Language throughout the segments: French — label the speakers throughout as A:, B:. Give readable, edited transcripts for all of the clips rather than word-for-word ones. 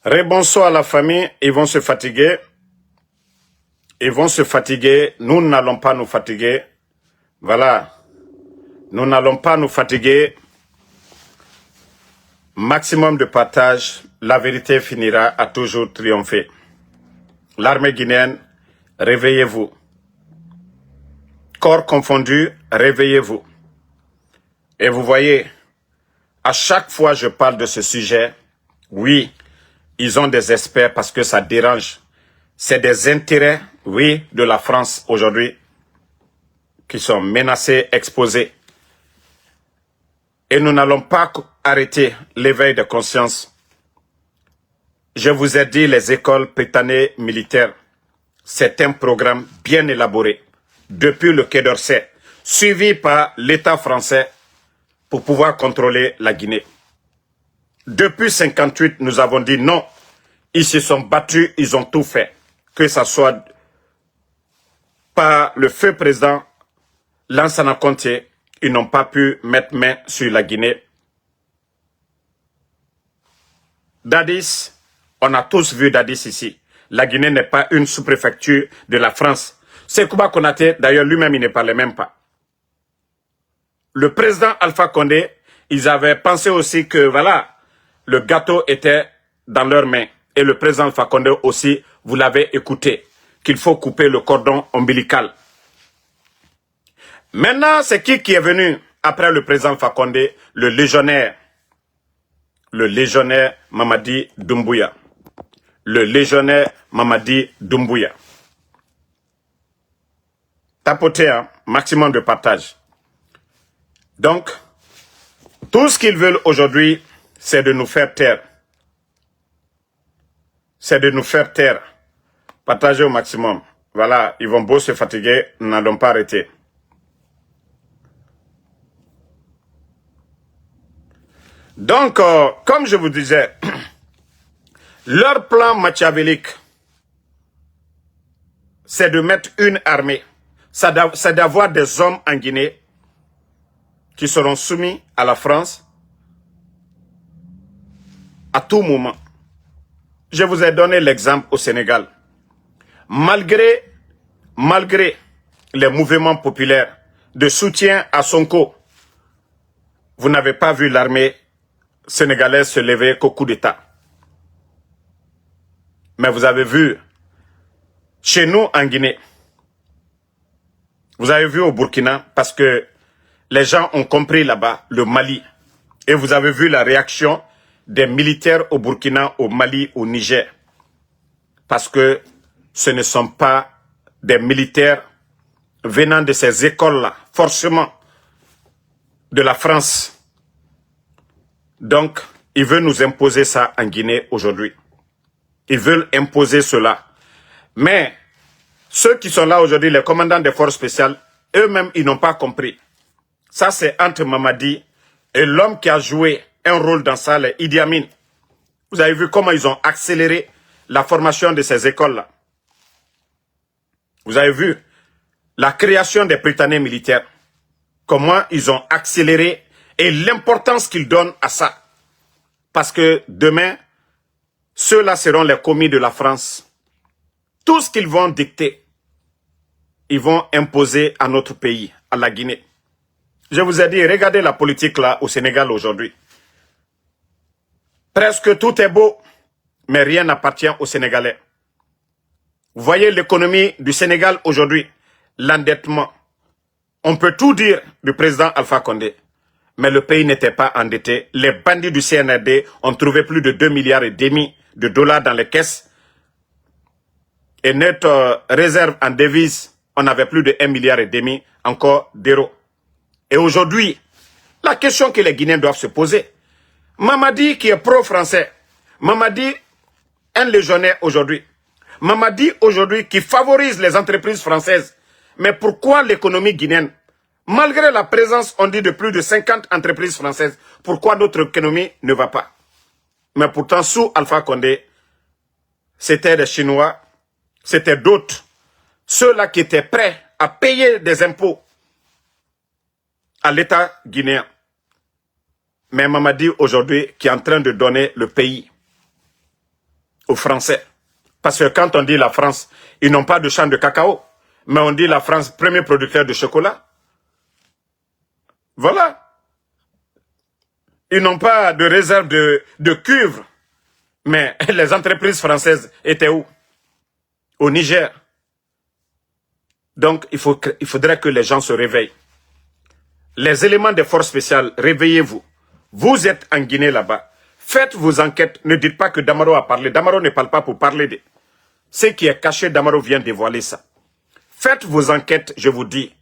A: Rebonsoir à la famille, ils vont se fatiguer. Ils vont se fatiguer. Nous n'allons pas nous fatiguer. Voilà. Nous n'allons pas nous fatiguer. Maximum de partage. La vérité finira à toujours triompher. L'armée guinéenne, réveillez-vous. Corps confondu, réveillez-vous. Et vous voyez, à chaque fois que je parle de ce sujet, oui, ils ont des experts parce que ça dérange. C'est des intérêts, oui, de la France aujourd'hui qui sont menacés, exposés. Et nous n'allons pas arrêter l'éveil de conscience. Je vous ai dit, les écoles britanniques militaires, c'est un programme bien élaboré depuis le Quai d'Orsay, suivi par l'État français pour pouvoir contrôler la Guinée. Depuis 1958, nous avons dit non. Ils se sont battus, ils ont tout fait. Que ce soit par le feu président Lansana Conté, ils n'ont pas pu mettre main sur la Guinée. Dadis, on a tous vu Dadis ici. La Guinée n'est pas une sous-préfecture de la France. Sekouba Konaté, d'ailleurs, lui-même, il ne parlait même pas. Le président Alpha Condé, ils avaient pensé aussi que, voilà, le gâteau était dans leurs mains. Et le président Alpha Condé aussi, vous l'avez écouté, qu'il faut couper le cordon ombilical. Maintenant, c'est qui est venu après le président Alpha Condé? Le légionnaire Mamadi Doumbouya. Le légionnaire Mamadi Doumbouya. Tapotez, hein, maximum de partage. Donc, tout ce qu'ils veulent aujourd'hui, c'est de nous faire taire. C'est de nous faire taire. Partagez au maximum. Voilà, ils vont beau se fatiguer, nous n'allons pas arrêter. Donc, comme je vous disais, leur plan machiavélique, c'est de mettre une armée. C'est d'avoir des hommes en Guinée qui seront soumis à la France à tout moment. Je vous ai donné l'exemple au Sénégal. Malgré les mouvements populaires de soutien à Sonko, vous n'avez pas vu l'armée sénégalaise se lever qu'au coup d'État. Mais vous avez vu, chez nous en Guinée, vous avez vu au Burkina, parce que les gens ont compris là-bas, le Mali. Et vous avez vu la réaction des militaires au Burkina, au Mali, au Niger. Parce que ce ne sont pas des militaires venant de ces écoles-là, forcément, de la France. Donc, ils veulent nous imposer ça en Guinée aujourd'hui. Ils veulent imposer cela. Mais ceux qui sont là aujourd'hui, les commandants des forces spéciales, eux-mêmes, ils n'ont pas compris. Ça, c'est entre Mamadi et l'homme qui a joué un rôle dans ça, les Idi Amin. Vous avez vu comment ils ont accéléré la formation de ces écoles-là. Vous avez vu la création des Britanniques militaires. Comment ils ont accéléré et l'importance qu'ils donnent à ça. Parce que demain, ceux-là seront les commis de la France. Tout ce qu'ils vont dicter, ils vont imposer à notre pays, à la Guinée. Je vous ai dit, regardez la politique là au Sénégal aujourd'hui. Presque tout est beau, mais rien n'appartient aux Sénégalais. Vous voyez l'économie du Sénégal aujourd'hui, l'endettement. On peut tout dire du président Alpha Condé, mais le pays n'était pas endetté. Les bandits du CNRD ont trouvé plus de 2,5 milliards de dollars dans les caisses. Et notre réserve en devises, on avait plus de 1,5 milliard encore d'euros. Et aujourd'hui, la question que les Guinéens doivent se poser, Mamadi qui est pro-français, Mamadi, un légionnaire aujourd'hui, Mamadi aujourd'hui qui favorise les entreprises françaises, mais pourquoi l'économie guinéenne, malgré la présence, on dit, de plus de 50 entreprises françaises, pourquoi notre économie ne va pas? Mais pourtant, sous Alpha Condé, c'était des Chinois, c'était d'autres, ceux-là qui étaient prêts à payer des impôts à l'État guinéen. Mais Mamadi aujourd'hui qui est en train de donner le pays. aux Français. Parce que quand on dit la France, ils n'ont pas de champ de cacao. Mais on dit la France, premier producteur de chocolat. Voilà. Ils n'ont pas de réserve de cuivre. Mais les entreprises françaises étaient où? Au Niger. Donc, il faudrait que les gens se réveillent. Les éléments des forces spéciales, réveillez-vous. Vous êtes en Guinée là-bas. Faites vos enquêtes. Ne dites pas que Damaro a parlé. Damaro ne parle pas pour parler de... Ce qui est caché, Damaro vient dévoiler ça. Faites vos enquêtes, je vous dis.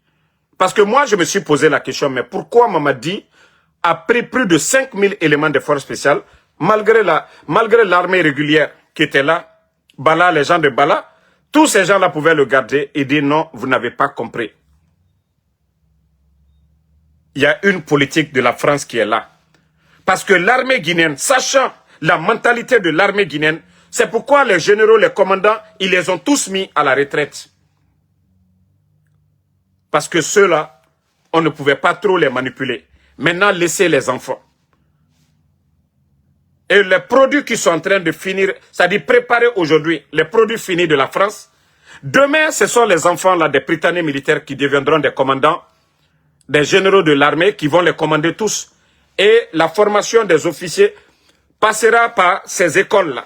A: Parce que moi, je me suis posé la question, mais pourquoi Mamadi a pris plus de 5000 éléments de forces spéciales, malgré l'armée régulière qui était là, Bala, les gens de Bala, tous ces gens-là pouvaient le garder et dire non, vous n'avez pas compris. Il y a une politique de la France qui est là. Parce que l'armée guinéenne, sachant la mentalité de l'armée guinéenne, c'est pourquoi les généraux, les commandants, ils les ont tous mis à la retraite. Parce que ceux-là, on ne pouvait pas trop les manipuler. Maintenant, laissez les enfants. Et les produits qui sont en train de finir, c'est-à-dire préparer aujourd'hui les produits finis de la France, demain, ce sont les enfants là des Britanniques militaires qui deviendront des commandants, des généraux de l'armée qui vont les commander tous. Et la formation des officiers passera par ces écoles-là.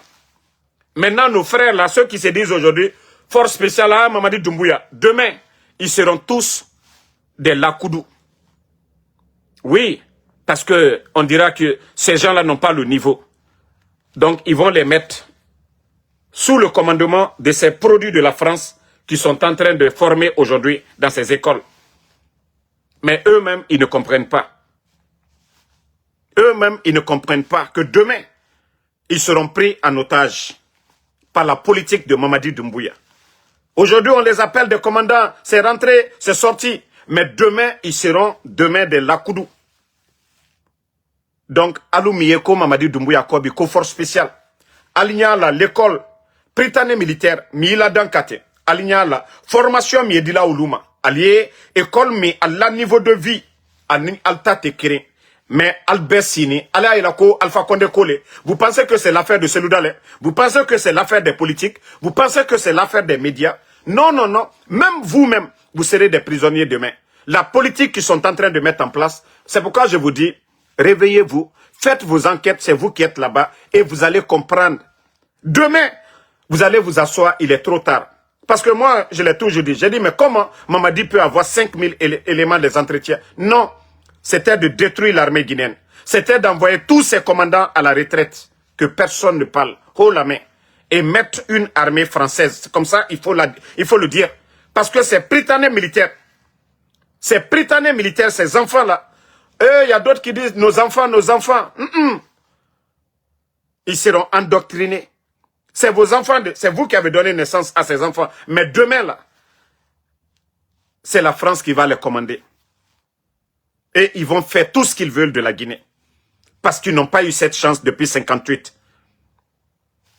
A: Maintenant, nos frères là, ceux qui se disent aujourd'hui, force spéciale à Mamadi Doumbouya, demain, ils seront tous des Lakoudou. Oui, parce que on dira que ces gens-là n'ont pas le niveau. Donc, ils vont les mettre sous le commandement de ces produits de la France qui sont en train de former aujourd'hui dans ces écoles. Mais eux-mêmes, ils ne comprennent pas. Eux-mêmes, ils ne comprennent pas que demain, ils seront pris en otage par la politique de Mamadi Doumbouya. Aujourd'hui, on les appelle des commandants, c'est rentré, c'est sorti. Mais demain, ils seront des Lakoudou. Donc, Alou Miyeko Mamadi Doumbouya Kobi, force spéciale. Alignala, l'école, Britannique militaire, Mila Dankate. Alignala, formation Miedila Oulouma. Allié, école mi à la niveau de vie. Alta Tekere. Mais Albessini, Ala Ilako, Alpha Condé Kole. Vous pensez que c'est l'affaire de Seloudale? Vous pensez que c'est l'affaire des politiques? Vous pensez que c'est l'affaire des médias? Non, non, non. Même vous-même, vous serez des prisonniers demain. La politique qu'ils sont en train de mettre en place, c'est pourquoi je vous dis, réveillez-vous, faites vos enquêtes, c'est vous qui êtes là-bas, et vous allez comprendre. Demain, vous allez vous asseoir, il est trop tard. Parce que moi, je l'ai toujours dit, j'ai dit, mais comment Mamadi peut avoir 5000 éléments des entretiens? Non, c'était de détruire l'armée guinéenne. C'était d'envoyer tous ses commandants à la retraite, que personne ne parle, haut la main, et mettre une armée française. Comme ça, il faut le dire. Parce que ces Britanniques militaires, ces enfants-là, il y a d'autres qui disent nos enfants. Ils seront endoctrinés. C'est vos enfants, c'est vous qui avez donné naissance à ces enfants. Mais demain, là, c'est la France qui va les commander. Et ils vont faire tout ce qu'ils veulent de la Guinée. Parce qu'ils n'ont pas eu cette chance depuis 1958.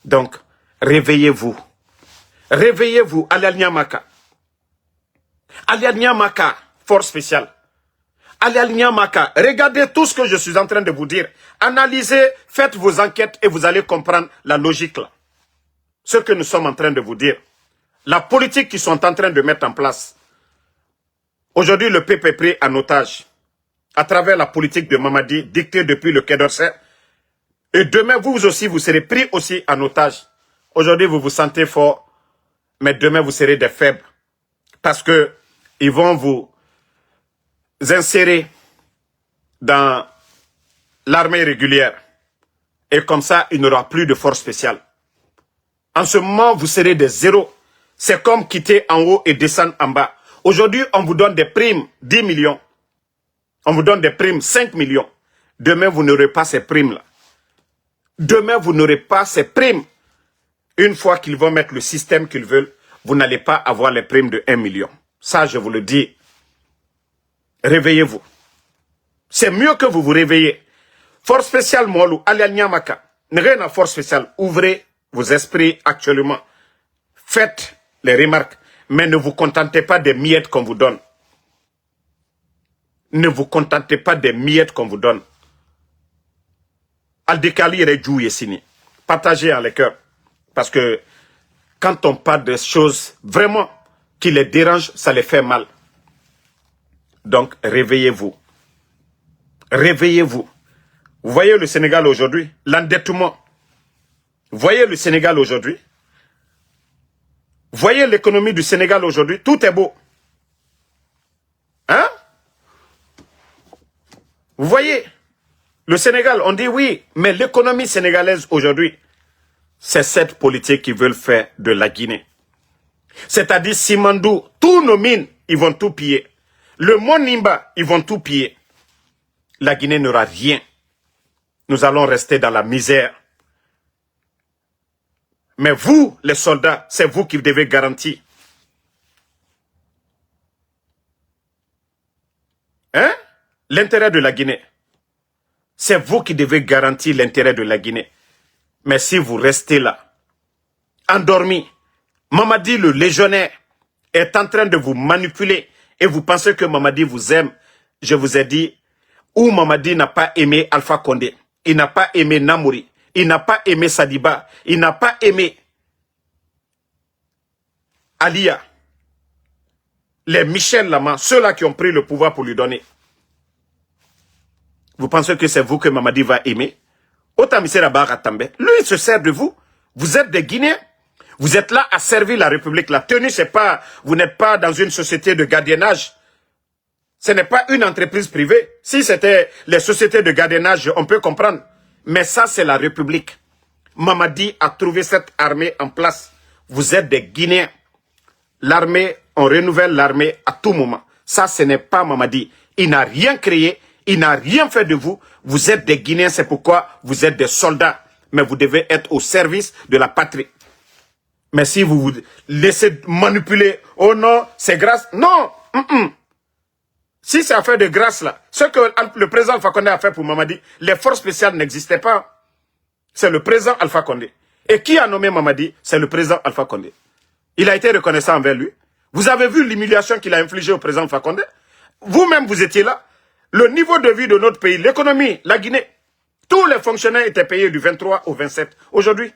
A: Donc, réveillez-vous. Réveillez-vous, Alia Nyamaka. Alia Nyamaka, force spéciale. Alia Nyamaka, regardez tout ce que je suis en train de vous dire. Analysez, faites vos enquêtes et vous allez comprendre la logique là. Ce que nous sommes en train de vous dire. La politique qu'ils sont en train de mettre en place. Aujourd'hui, le peuple est pris en otage. À travers la politique de Mamadi, dictée depuis le Quai d'Orsay. Et demain, vous aussi, vous serez pris aussi en otage. Aujourd'hui, vous vous sentez fort. Mais demain, vous serez des faibles. Parce que ils vont vous insérer dans l'armée régulière. Et comme ça, il n'y aura plus de force spéciale. En ce moment, vous serez des zéros. C'est comme quitter en haut et descendre en bas. Aujourd'hui, on vous donne des primes 10 millions. On vous donne des primes 5 millions. Demain, vous n'aurez pas ces primes-là. Demain, vous n'aurez pas ces primes. Une fois qu'ils vont mettre le système qu'ils veulent, vous n'allez pas avoir les primes de 1 million. Ça, je vous le dis. Réveillez-vous. C'est mieux que vous vous réveillez. Force spéciale Moalou, Alia Nyamaka. Rien à force spéciale. Ouvrez vos esprits actuellement. Faites les remarques. Mais ne vous contentez pas des miettes qu'on vous donne. Ne vous contentez pas des miettes qu'on vous donne. Aldekali Rejou Yesini. Partagez en les cœurs. Parce que quand on parle de choses vraiment qui les dérangent, ça les fait mal. Donc, réveillez-vous. Réveillez-vous. Vous voyez le Sénégal aujourd'hui, l'endettement. Vous voyez le Sénégal aujourd'hui. Vous voyez l'économie du Sénégal aujourd'hui, tout est beau. Hein? Vous voyez le Sénégal, on dit oui, mais l'économie sénégalaise aujourd'hui, c'est cette politique qui veulent faire de la Guinée. C'est-à-dire Simandou, tous nos mines, ils vont tout piller. Le Mont Nimba, ils vont tout piller. La Guinée n'aura rien. Nous allons rester dans la misère. Mais vous, les soldats, c'est vous qui devez garantir. Hein? L'intérêt de la Guinée. C'est vous qui devez garantir l'intérêt de la Guinée. Mais si vous restez là, endormis, Mamadi le légionnaire est en train de vous manipuler et vous pensez que Mamadi vous aime. Je vous ai dit, où Mamadi n'a pas aimé Alpha Condé, il n'a pas aimé Namouri, il n'a pas aimé Sadiba, il n'a pas aimé Alia, les Michel Lama, ceux-là qui ont pris le pouvoir pour lui donner. Vous pensez que c'est vous que Mamadi va aimer? Lui, il se sert de vous. Vous êtes des Guinéens. Vous êtes là à servir la République. La tenue, c'est pas, vous n'êtes pas dans une société de gardiennage. Ce n'est pas une entreprise privée. Si c'était les sociétés de gardiennage, on peut comprendre. Mais ça, c'est la République. Mamadi a trouvé cette armée en place. Vous êtes des Guinéens. L'armée, on renouvelle l'armée à tout moment. Ça, ce n'est pas Mamadi. Il n'a rien créé. Il n'a rien fait de vous. Vous êtes des Guinéens, c'est pourquoi vous êtes des soldats. Mais vous devez être au service de la patrie. Mais si vous vous laissez manipuler, oh non, c'est grâce. Non! Si c'est affaire de grâce là, ce que le président Alpha Condé a fait pour Mamadi, les forces spéciales n'existaient pas. C'est le président Alpha Condé. Et qui a nommé Mamadi? C'est le président Alpha Condé. Il a été reconnaissant envers lui. Vous avez vu l'humiliation qu'il a infligée au président Alpha Condé? Vous-même, vous étiez là. Le niveau de vie de notre pays, l'économie, la Guinée, tous les fonctionnaires étaient payés du 23 au 27. Aujourd'hui,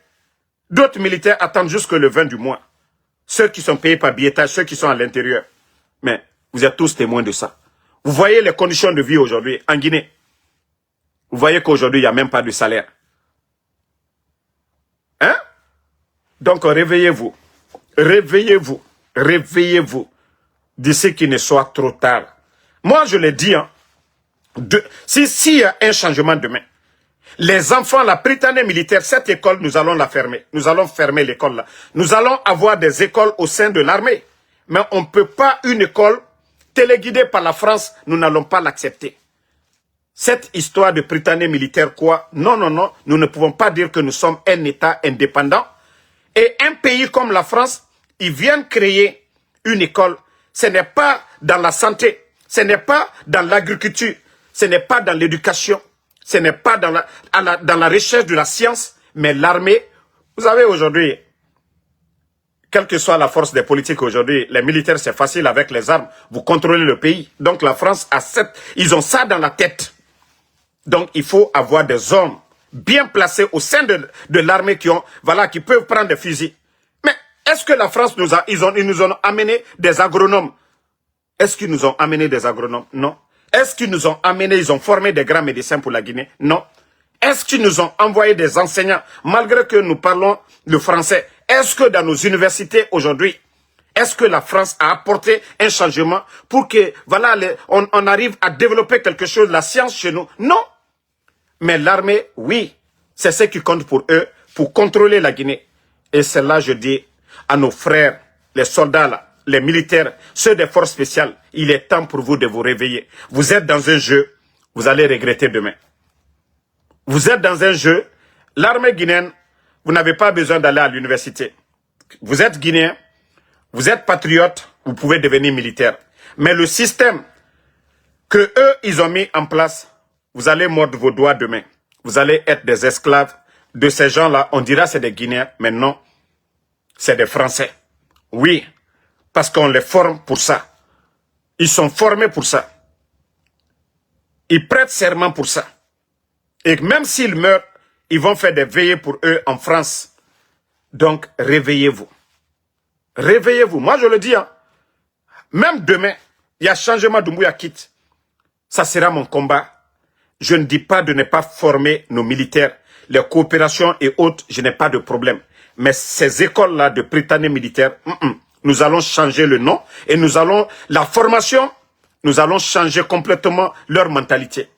A: d'autres militaires attendent jusque le 20 du mois. Ceux qui sont payés par billettage, ceux qui sont à l'intérieur. Mais vous êtes tous témoins de ça. Vous voyez les conditions de vie aujourd'hui en Guinée. Vous voyez qu'aujourd'hui, il n'y a même pas de salaire. Hein? Donc, réveillez-vous. Réveillez-vous. Réveillez-vous. D'ici qu'il ne soit trop tard. Moi, je l'ai dit, hein. S'il y a un changement demain, les enfants, la Prytanée militaire, cette école, nous allons la fermer. Nous allons fermer l'école là. Nous allons avoir des écoles au sein de l'armée. Mais on ne peut pas une école téléguidée par la France, nous n'allons pas l'accepter. Cette histoire de Prytanée militaire, quoi? Non, non, non. Nous ne pouvons pas dire que nous sommes un État indépendant. Et un pays comme la France, ils viennent créer une école. Ce n'est pas dans la santé. Ce n'est pas dans l'agriculture. Ce n'est pas dans l'éducation. Ce n'est pas dans la recherche de la science. Mais l'armée, vous savez aujourd'hui, quelle que soit la force des politiques aujourd'hui, les militaires c'est facile avec les armes. Vous contrôlez le pays. Donc la France a ils ont ça dans la tête. Donc il faut avoir des hommes bien placés au sein de l'armée qui peuvent prendre des fusils. Mais est-ce que la France ils nous ont amené des agronomes? Est-ce qu'ils nous ont amené des agronomes? Non. Est-ce qu'ils nous ont amené, ils ont formé des grands médecins pour la Guinée? Non. Est-ce qu'ils nous ont envoyé des enseignants, malgré que nous parlons le français? Est-ce que dans nos universités aujourd'hui, est-ce que la France a apporté un changement pour que, voilà, on arrive à développer quelque chose, la science chez nous? Non. Mais l'armée, oui, c'est ce qui compte pour eux, pour contrôler la Guinée. Et c'est là, je dis à nos frères, les soldats là, les militaires, ceux des forces spéciales, il est temps pour vous de vous réveiller. Vous êtes dans un jeu, vous allez regretter demain. Vous êtes dans un jeu, l'armée guinéenne, vous n'avez pas besoin d'aller à l'université. Vous êtes guinéen, vous êtes patriote, vous pouvez devenir militaire. Mais le système que eux, ils ont mis en place, vous allez mordre vos doigts demain. Vous allez être des esclaves de ces gens-là. On dira c'est des Guinéens, mais non, c'est des Français. Oui, parce qu'on les forme pour ça. Ils sont formés pour ça. Ils prêtent serment pour ça. Et même s'ils meurent, ils vont faire des veillées pour eux en France. Donc, réveillez-vous. Réveillez-vous. Moi, je le dis, hein. Même demain, il y a changement Doumbouya quitte. Ça sera mon combat. Je ne dis pas de ne pas former nos militaires. Les coopérations et autres, je n'ai pas de problème. Mais ces écoles-là de Britanniques militaires, nous allons changer le nom et nous allons, la formation, nous allons changer complètement leur mentalité.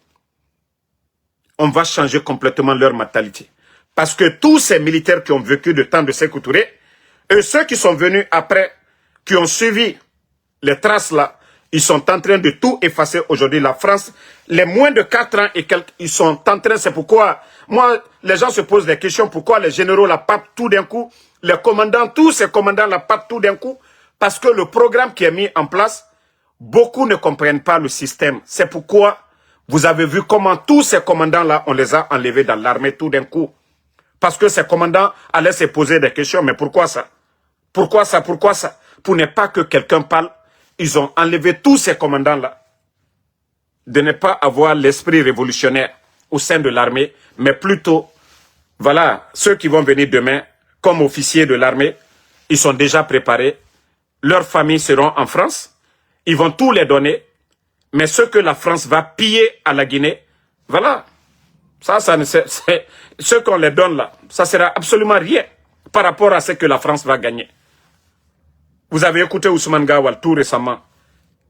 A: On va changer complètement leur mentalité. Parce que tous ces militaires qui ont vécu le temps de Sékou Touré, et ceux qui sont venus après, qui ont suivi les traces là, ils sont en train de tout effacer aujourd'hui. La France, les moins de 4 ans et quelques, ils sont en train, c'est pourquoi, moi, les gens se posent des questions, pourquoi les généraux la partent tout d'un coup, les commandants, tous ces commandants la partent tout d'un coup, parce que le programme qui est mis en place, beaucoup ne comprennent pas le système. C'est pourquoi vous avez vu comment tous ces commandants-là, on les a enlevés dans l'armée tout d'un coup. Parce que ces commandants allaient se poser des questions, mais pourquoi ça? Pourquoi ça? Pourquoi ça? Pour ne pas que quelqu'un parle, ils ont enlevé tous ces commandants-là. De ne pas avoir l'esprit révolutionnaire au sein de l'armée, mais plutôt, voilà, ceux qui vont venir demain, comme officiers de l'armée, ils sont déjà préparés. Leurs familles seront en France. Ils vont tout les donner. Mais ce que la France va piller à la Guinée, voilà. Ça ce qu'on les donne là, ça sera absolument rien par rapport à ce que la France va gagner. Vous avez écouté Ousmane Gawal tout récemment.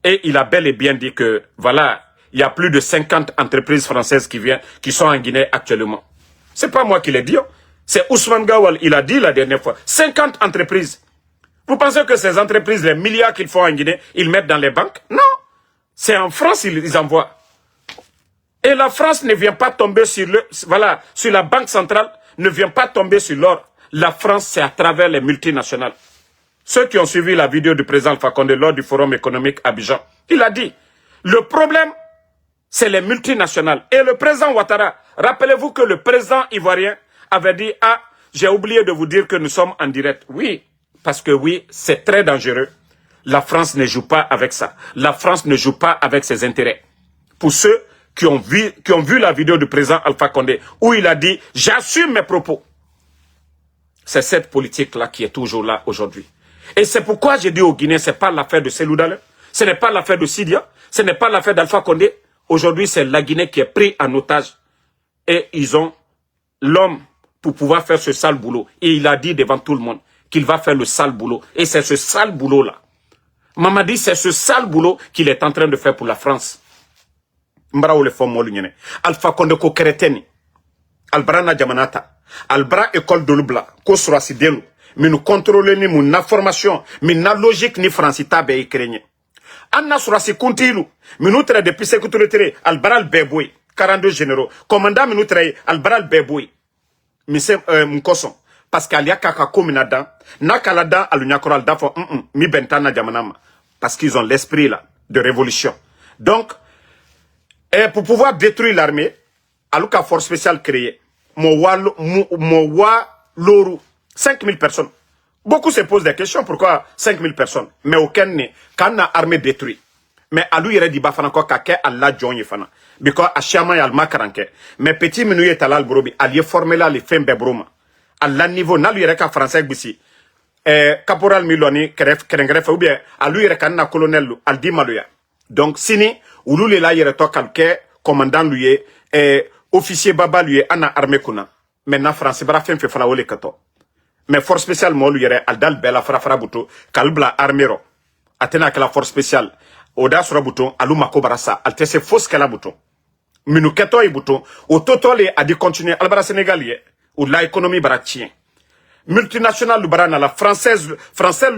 A: Et il a bel et bien dit que, voilà, il y a plus de 50 entreprises françaises qui sont en Guinée actuellement. C'est pas moi qui l'ai dit. C'est Ousmane Gawal, il a dit la dernière fois. 50 entreprises. Vous pensez que ces entreprises, les milliards qu'ils font en Guinée, ils mettent dans les banques? Non. C'est en France ils envoient. Et la France ne vient pas tomber sur sur la banque centrale, ne vient pas tomber sur l'or. La France, c'est à travers les multinationales. Ceux qui ont suivi la vidéo du président Alpha Condé lors du forum économique Abidjan, il a dit, le problème, c'est les multinationales. Et le président Ouattara, rappelez-vous que le président ivoirien avait dit, ah, j'ai oublié de vous dire que nous sommes en direct. Oui, parce que oui, c'est très dangereux. La France ne joue pas avec ça. La France ne joue pas avec ses intérêts. Pour ceux qui ont vu la vidéo du président Alpha Condé, où il a dit, j'assume mes propos. C'est cette politique-là qui est toujours là aujourd'hui. Et c'est pourquoi j'ai dit aux Guinéens, ce n'est pas l'affaire de Selou Dalein, ce n'est pas l'affaire de Sidia, ce n'est pas l'affaire d'Alpha Condé. Aujourd'hui, c'est la Guinée qui est prise en otage. Et ils ont l'homme pour pouvoir faire ce sale boulot. Et il a dit devant tout le monde qu'il va faire le sale boulot. Et c'est ce sale boulot-là. Mamadi, c'est ce sale boulot qu'il est en train de faire pour la France. Alpha Condé ko kereteni. Albra na jamanata. Albra école de l'Ubla. Ko surasi delu. Mais nous contrôlons ni mon information, mais na logique ni francita be ikrenye. Anna surasi kuntilu. Mais nous traitons depuis ce que tu le traites. Albral beboui. 42 généraux. Commandant nous traitons. Albral beboui. Mise mkoson. Parce qu'il y a kaka kominada. Na kalada alunyakora dafo mi bentana jamanama. Parce qu'ils ont l'esprit là de révolution. Donc, et pour pouvoir détruire l'armée, aluka force spéciale créée. Mowa Loru. 5000 personnes. Beaucoup se posent des questions, pourquoi 5000 personnes? Mais aucun n'est, quand on a armée détruite. Mais à lui, il a dit, bafanako kake, Allah John yefana. Because a chama yal makaranke. Mais petit menu est à l'albrobi, allié formé là, les femmes bebroma. À la niveau, n'a lui, il a français bissi. Caporal Miloni, Kerengref, ou bien, à lui, il a colonel, al di maluya. Donc, sini, ou lui, là, il a calque, commandant lui, officier baba lui, ana armée kuna. Maintenant, français, brafem fait fala ole kato. Mais force spéciale, moi, lui, aldal bela frafra bouton, kalbla armero. Atena que la force spéciale. Oda sur bouton, alou mako barasa, alte se fausse qu'elle a bouton. Minu keto y bouton, au total a dit continuer, albara sénégalais, ou la économie baratien. Multinationale du barana, la française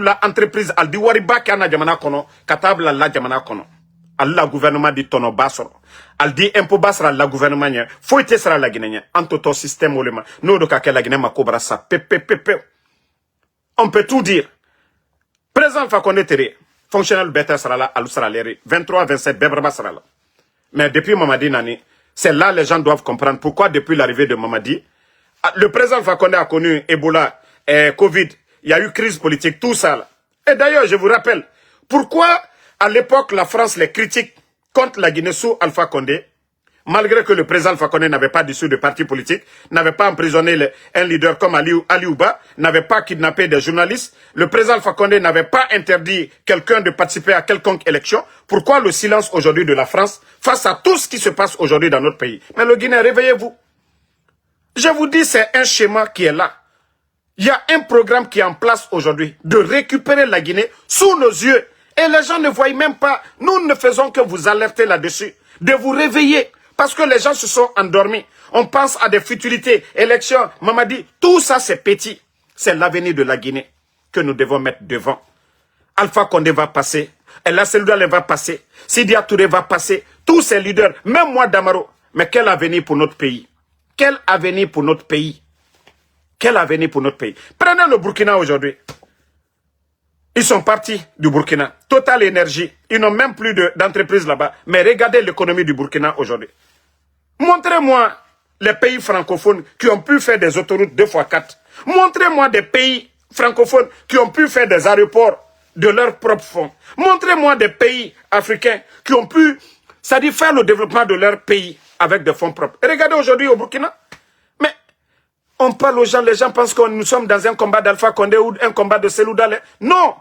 A: la entreprise, al di wariba kana jamana kono, katabla la jamana kono. Allah gouvernement dit tono basoro. Al di impôt basra la gouvernement nya. Faut ite sera la Guinée. Anto ton système olema. No do ka la Guinée mako barasa. Pepe. On peut tout dire. Président Fakonde Tere, fonctionnel bête sera là, alou sera l'air. 23, 27, Bebraba sera là. Mais depuis Mamadi Nani, c'est là les gens doivent comprendre pourquoi depuis l'arrivée de Mamadi, le président Fakonde a connu Ebola, Covid, il y a eu crise politique, tout ça là. Et d'ailleurs, je vous rappelle, pourquoi à l'époque la France les critique contre la Guinée sous Alpha Condé, Malgré que le président Alpha Condé n'avait pas dissous de parti politique, n'avait pas emprisonné un leader comme Ali Ouba, n'avait pas kidnappé des journalistes, le président Alpha Condé n'avait pas interdit quelqu'un de participer à quelconque élection. Pourquoi le silence aujourd'hui de la France face à tout ce qui se passe aujourd'hui dans notre pays? Mais le Guinéen, réveillez-vous. Je vous dis, c'est un schéma qui est là. Il y a un programme qui est en place aujourd'hui de récupérer la Guinée sous nos yeux. Et les gens ne voient même pas. Nous ne faisons que vous alerter là-dessus, de vous réveiller. Parce que les gens se sont endormis. On pense à des futilités, élections, Mamadi. Tout ça, c'est petit. C'est l'avenir de la Guinée que nous devons mettre devant. Alpha Condé va passer. Ella Seloudal va passer. Sidia Touré va passer. Tous ces leaders, même moi, Damaro. Mais quel avenir pour notre pays? Quel avenir pour notre pays? Quel avenir pour notre pays? Prenez le Burkina aujourd'hui. Ils sont partis du Burkina. Total Énergie. Ils n'ont même plus d'entreprise là-bas. Mais regardez l'économie du Burkina aujourd'hui. Montrez-moi les pays francophones qui ont pu faire des autoroutes 2x4. Montrez-moi des pays francophones qui ont pu faire des aéroports de leurs propres fonds. Montrez-moi des pays africains qui ont pu, c'est-à-dire faire le développement de leur pays avec des fonds propres. Et regardez aujourd'hui au Burkina. Mais on parle aux gens, les gens pensent que nous sommes dans un combat d'Alpha Condé ou un combat de Seloudal. Non!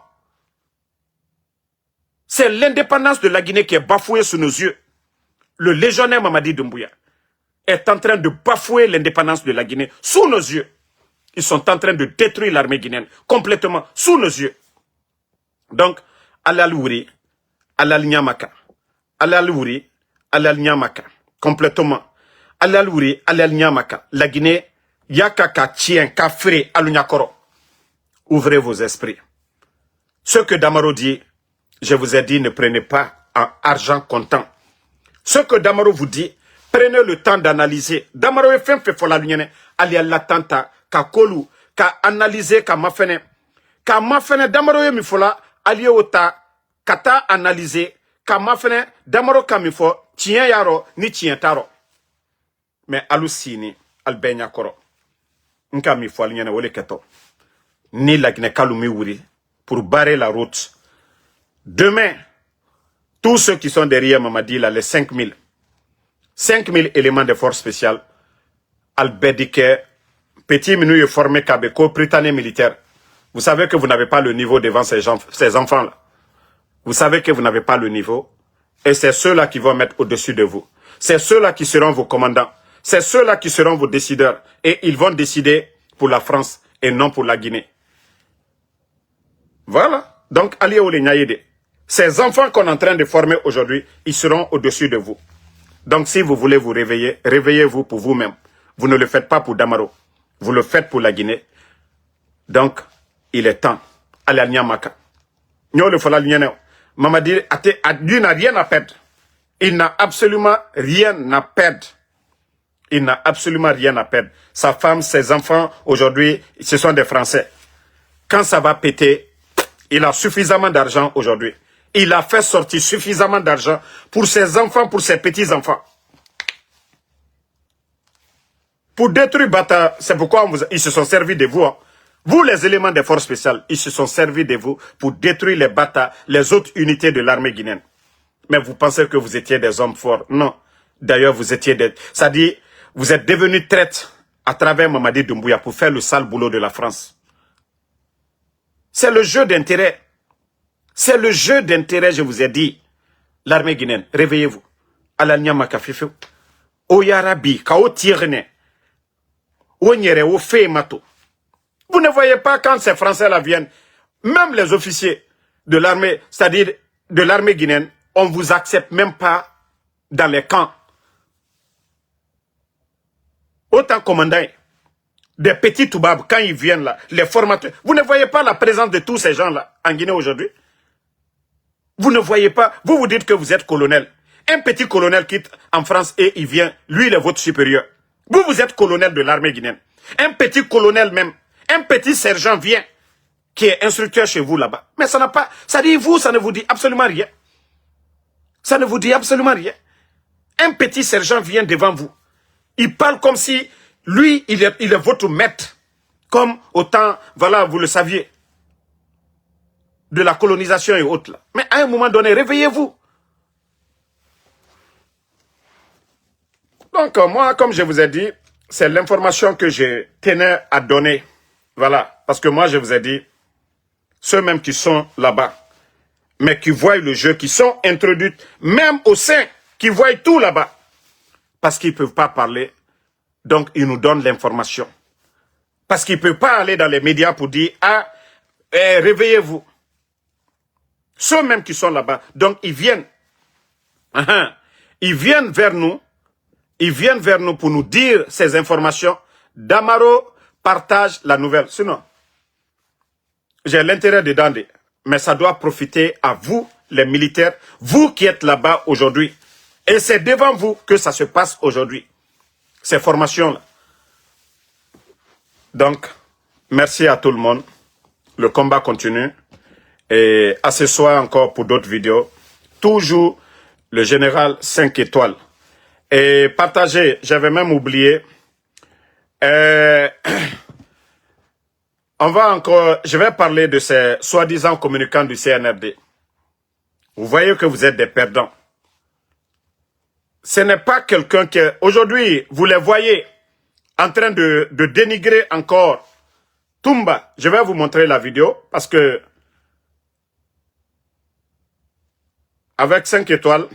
A: C'est l'indépendance de la Guinée qui est bafouée sous nos yeux. Le légionnaire Mamadi Doumbouya est en train de bafouer l'indépendance de la Guinée sous nos yeux. Ils sont en train de détruire l'armée guinéenne complètement sous nos yeux. Donc, Alalouri, Alal-Nyamaka, Alalouri, Alal-Nyamaka, complètement. Alalouri, Alal-Nyamaka, la Guinée, Yakaka, Tien, Kafré, Alunyakoro. Ouvrez vos esprits. Ce que Damaro dit, je vous ai dit, ne prenez pas en argent comptant. Ce que Damaro vous dit, prenez le temps d'analyser. Damaro est fait pour la lumière. Ali l'attenta, ka kolu, ka analyser, ka mafene. Ka mafene, Damaro est mifola, ali ota, kata analyser, ka mafene, Damaro kamifo, tien yaro, ni tien taro. Mais alusini, albenya koro. Nka mifo alinyane wole keto. Ni la Guinée kalumi wuri, pour barrer la route. Demain, tous ceux qui sont derrière Mamadi, là, les 5000 éléments de force spéciale, Albedike, petit minouille formé Kabeko, Britannique militaire. Vous savez que vous n'avez pas le niveau devant ces enfants-là. Vous savez que vous n'avez pas le niveau. Et c'est ceux-là qui vont mettre au-dessus de vous. C'est ceux-là qui seront vos commandants. C'est ceux-là qui seront vos décideurs. Et ils vont décider pour la France et non pour la Guinée. Voilà. Donc, allez au Lenyayede. Ces enfants qu'on est en train de former aujourd'hui, ils seront au-dessus de vous. Donc, si vous voulez vous réveiller, réveillez-vous pour vous-même. Vous ne le faites pas pour Damaro. Vous le faites pour la Guinée. Donc, il est temps. Allez à Nyamaka. Mamadi n'a rien à perdre. Il n'a absolument rien à perdre. Il n'a absolument rien à perdre. Sa femme, ses enfants, aujourd'hui, ce sont des Français. Quand ça va péter, il a suffisamment d'argent aujourd'hui. Il a fait sortir suffisamment d'argent pour ses enfants, pour ses petits-enfants. Pour détruire Bata, c'est pourquoi ils se sont servis de vous. Hein. Vous, les éléments des forces spéciales, ils se sont servis de vous pour détruire les Bata, les autres unités de l'armée guinéenne. Mais vous pensez que vous étiez des hommes forts. Non. D'ailleurs, vous étiez des... C'est-à-dire, vous êtes devenus traîtres à travers Mamadi Doumbouya pour faire le sale boulot de la France. C'est le jeu d'intérêt. C'est le jeu d'intérêt, je vous ai dit. L'armée guinéenne, réveillez-vous. Alanya Fifu. Oyarabi, Kao Tirene. Onyere, Ofe Mato. Vous ne voyez pas quand ces Français-là viennent, même les officiers de l'armée, c'est-à-dire de l'armée guinéenne, on ne vous accepte même pas dans les camps. Autant commandant, des petits toubabs, quand ils viennent là, les formateurs, vous ne voyez pas la présence de tous ces gens-là en Guinée aujourd'hui? Vous ne voyez pas, vous vous dites que vous êtes colonel. Un petit colonel quitte en France et il vient, lui il est votre supérieur. Vous, vous êtes colonel de l'armée guinéenne. Un petit colonel même, un petit sergent vient, qui est instructeur chez vous là-bas. Mais ça n'a pas, ça dit vous, ça ne vous dit absolument rien. Ça ne vous dit absolument rien. Un petit sergent vient devant vous. Il parle comme si, lui, il est votre maître. Comme autant, voilà, vous le saviez. De la colonisation et autres là. Mais à un moment donné, réveillez-vous. Donc, moi, comme je vous ai dit, c'est l'information que je tenais à donner. Voilà. Parce que moi, je vous ai dit, ceux mêmes qui sont là-bas, mais qui voient le jeu, qui sont introduits, même au sein, qui voient tout là-bas, parce qu'ils ne peuvent pas parler, donc ils nous donnent l'information. Parce qu'ils ne peuvent pas aller dans les médias pour dire, ah, réveillez-vous. Ceux mêmes qui sont là-bas, donc ils viennent. Ils viennent vers nous. Ils viennent vers nous pour nous dire ces informations. Damaro partage la nouvelle. Sinon, j'ai l'intérêt dedans, mais ça doit profiter à vous, les militaires, vous qui êtes là-bas aujourd'hui. Et c'est devant vous que ça se passe aujourd'hui, ces formations-là. Donc, merci à tout le monde. Le combat continue. Et à ce soir encore pour d'autres vidéos. Toujours le général 5 étoiles. Et partagez, j'avais même oublié. On va encore, je vais parler de ces soi-disant communicants du CNRD. Vous voyez que vous êtes des perdants. Ce n'est pas quelqu'un qui... Aujourd'hui, vous les voyez en train de dénigrer encore Toumba. Je vais vous montrer la vidéo parce que avec 5 étoiles,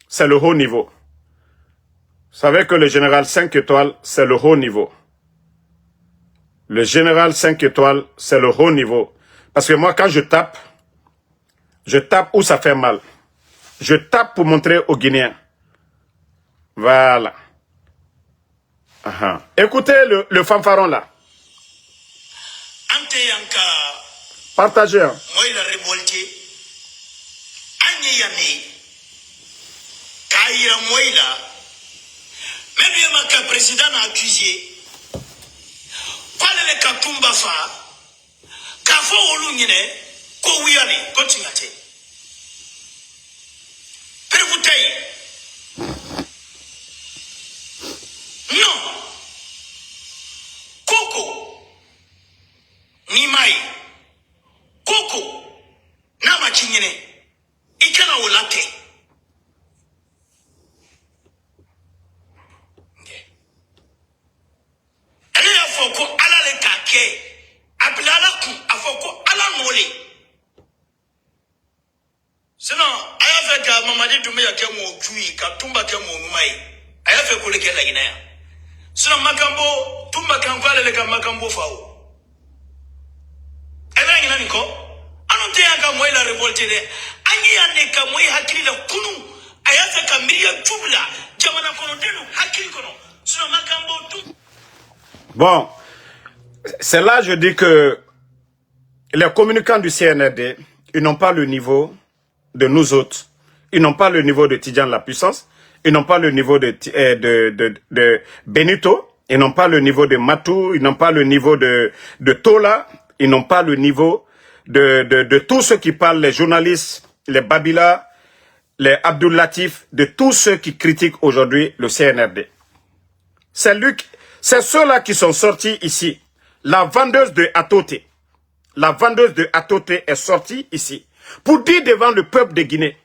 A: c'est le haut niveau. Vous savez que le général 5 étoiles, c'est le haut niveau. Le général 5 étoiles, c'est le haut niveau. Parce que moi, quand je tape où ça fait mal. Je tape pour montrer aux Guinéens. Voilà. Écoutez le fanfaron là. Partagez.
B: Moi, il a révolté. Kaira Moïla, même le président a accusé. Parle le Katumba fa, Kafo Olungine, Kowiani, continuate. Pervutei. Non. Koko. Nimai. Koko. Nama chingine. Ikana olate. Afoko ala le kake abilala ku afoko ala noli sinon aya fe ka Mamadi Doumbouya ke mo tui ka Tumba ke mo numai aya fe ko le ke la Guinée sinon makambo Tumba kan kwale le ka makambo fao ela ngina niko anote anga mo ila revolte de angi ande ka mo hakili la kunu aya fe ka miria jubla jamana kono denu hakili kono sinon makambo tu.
A: Bon, c'est là je dis que les communicants du CNRD, ils n'ont pas le niveau de nous autres. Ils n'ont pas le niveau de Tidjane la puissance. Ils n'ont pas le niveau de Benito. Ils n'ont pas le niveau de Matou. Ils n'ont pas le niveau de Tola. Ils n'ont pas le niveau de tous ceux qui parlent, les journalistes, les Babila, les Abdul Latif, de tous ceux qui critiquent aujourd'hui le CNRD. C'est ceux-là qui sont sortis ici. La vendeuse de Atote. La vendeuse de Atote est sortie ici. Pour dire devant le peuple de Guinée,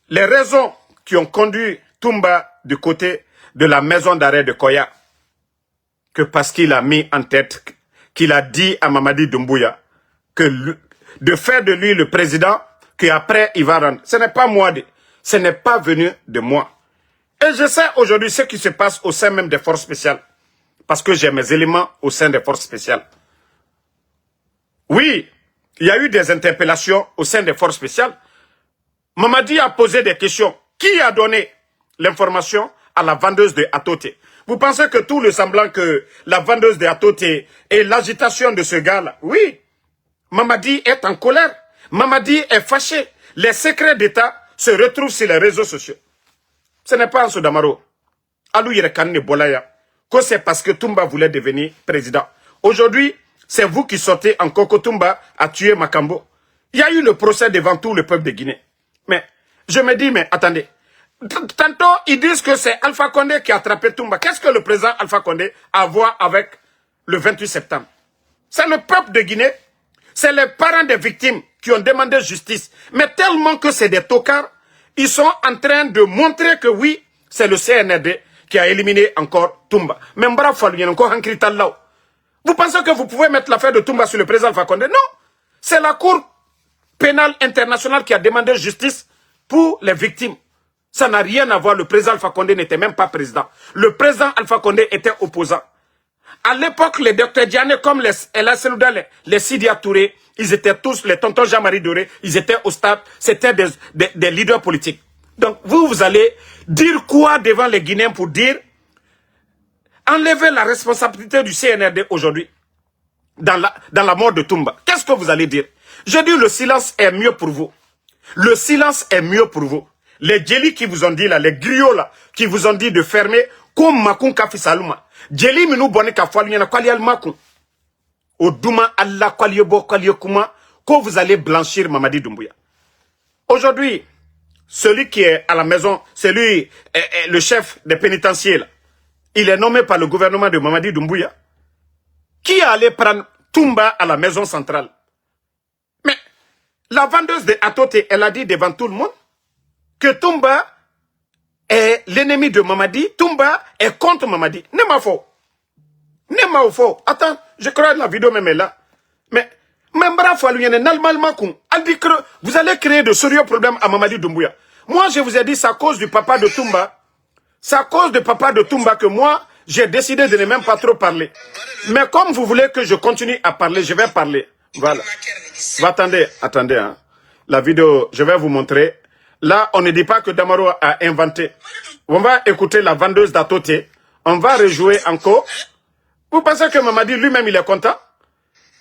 A: les raisons qui ont conduit Toumba du côté de la maison d'arrêt de Koya, que parce qu'il a mis en tête, qu'il a dit à Mamadi Doumbouya, que de faire de lui le président, qu'après il va rendre. Ce n'est pas moi, ce n'est pas venu de moi. Et je sais aujourd'hui ce qui se passe au sein même des forces spéciales. Parce que j'ai mes éléments au sein des forces spéciales. Oui, il y a eu des interpellations au sein des forces spéciales. Mamadi a posé des questions. Qui a donné l'information à la vendeuse de Atote? Vous pensez que tout le semblant que la vendeuse de Atote et l'agitation de ce gars-là? Oui, Mamadi est en colère. Mamadi est fâché. Les secrets d'État se retrouvent sur les réseaux sociaux. Ce n'est pas Ansou Damaro. Alou Yerekane Bolaya. Que c'est parce que Toumba voulait devenir président. Aujourd'hui, c'est vous qui sortez en Koko Toumba à tuer Makambo. Il y a eu le procès devant tout le peuple de Guinée. Mais je me dis, mais attendez. Tantôt, ils disent que c'est Alpha Condé qui a attrapé Toumba. Qu'est-ce que le président Alpha Condé a à voir avec le 28 septembre? C'est le peuple de Guinée. C'est les parents des victimes qui ont demandé justice. Mais tellement que c'est des tocards, ils sont en train de montrer que oui, c'est le CNRD qui a éliminé encore Toumba. Même bravo, il y a encore un critère là. Vous pensez que vous pouvez mettre l'affaire de Toumba sur le président Alpha Condé? Non. C'est la Cour pénale internationale qui a demandé justice pour les victimes. Ça n'a rien à voir. Le président Alpha Condé n'était même pas président. Le président Alpha Condé était opposant. À l'époque, les docteurs Diané, comme les Ella Selouda, les Sidia Touré, ils étaient tous, les tontons Jean-Marie Doré, ils étaient au stade, c'était des leaders politiques. Donc, vous allez dire quoi devant les Guinéens pour dire enlever la responsabilité du CNRD aujourd'hui dans la mort de Toumba. Qu'est-ce que vous allez dire? Je dis le silence est mieux pour vous. Le silence est mieux pour vous. Les djeli qui vous ont dit là, les griots là, qui vous ont dit de fermer, comme Makoun Kafi Salouma. Djeli minou bonne kafalu yana kwali al Makoun. Au Douma Allah kwali bo kwali kuma, quand vous allez blanchir Mamadi Doumbouya. Aujourd'hui, celui qui est à la maison, c'est lui, le chef des pénitentiaires là. Il est nommé par le gouvernement de Mamadi Doumbouya. Qui est allé prendre Toumba à la maison centrale? Mais la vendeuse de Atote, elle a dit devant tout le monde que Toumba est l'ennemi de Mamadi. Toumba est contre Mamadi. N'est pas faux. N'est pas faux. Attends, je crois que la vidéo même est là. Mais même bravo, elle dit que vous allez créer de sérieux problèmes à Mamadi Doumbouya. Moi, je vous ai dit, c'est à cause du papa de Toumba. C'est à cause du papa de Toumba que moi, j'ai décidé de ne même pas trop parler. Mais comme vous voulez que je continue à parler, je vais parler. Voilà. Attendez, hein. La vidéo, je vais vous montrer. Là, on ne dit pas que Damaro a inventé. On va écouter la vendeuse d'Atote. On va rejouer encore. Vous pensez que Mamadi lui-même, il est content?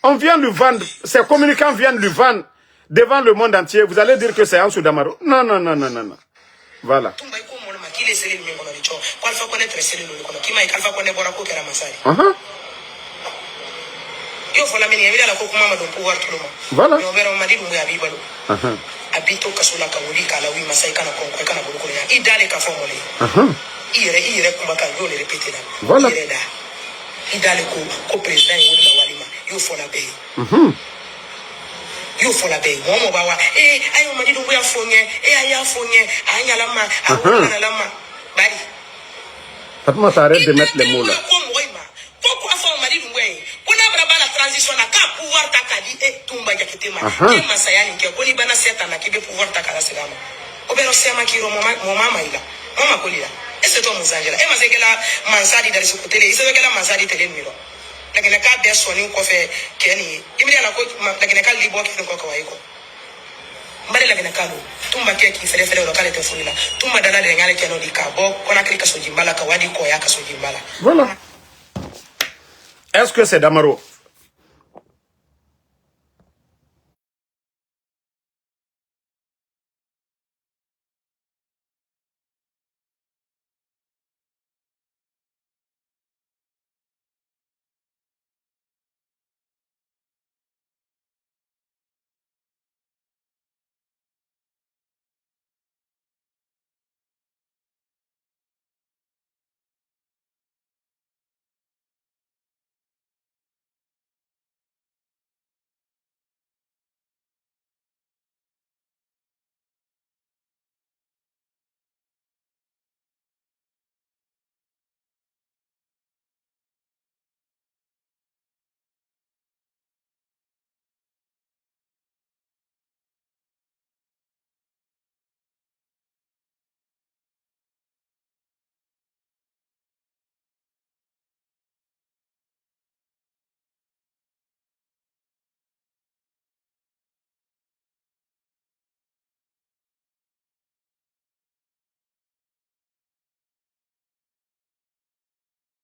A: On vient lui vendre, ses communicants viennent lui vendre devant le monde entier. Vous allez dire que c'est Ansou Damaro? Non, non, non, non, non, non. Voilà. Voilà.
B: Abito kasola kawuli kala wi masai kana konko kana boloko ya idale ka formule ire kumaka yo le répéter là
A: voilà
B: idale ko président yo na walima yo fola be yo fola be mo bawa ayo madi dumbu ya fonye aya fonye anya lama awona lama bari
A: Fatma t'arrête de mettre les mots là.
B: Pourquoi faut madi dumbu on a bala la transition na ka pouvoir takadi et Toumba yakitema e masayani ke koni bana seta na kibe pouvoir takala selama obero sema kiro mama ila mama kolila ese to muzangela e mazekela mansadi dari sukutele isebekela mansadi tele miro lakini ka be soni ko fe keni imri ala ko lakini ka libo ki ko ko waiko mbare lakini ka lo Toumba ke ki fere fere lokale te fulila Toumba dala de ngale keno di ka bo kona klika so jimbala ka wadi ko ya ka so jimbala
A: voilà. Est-ce que c'est Damaro?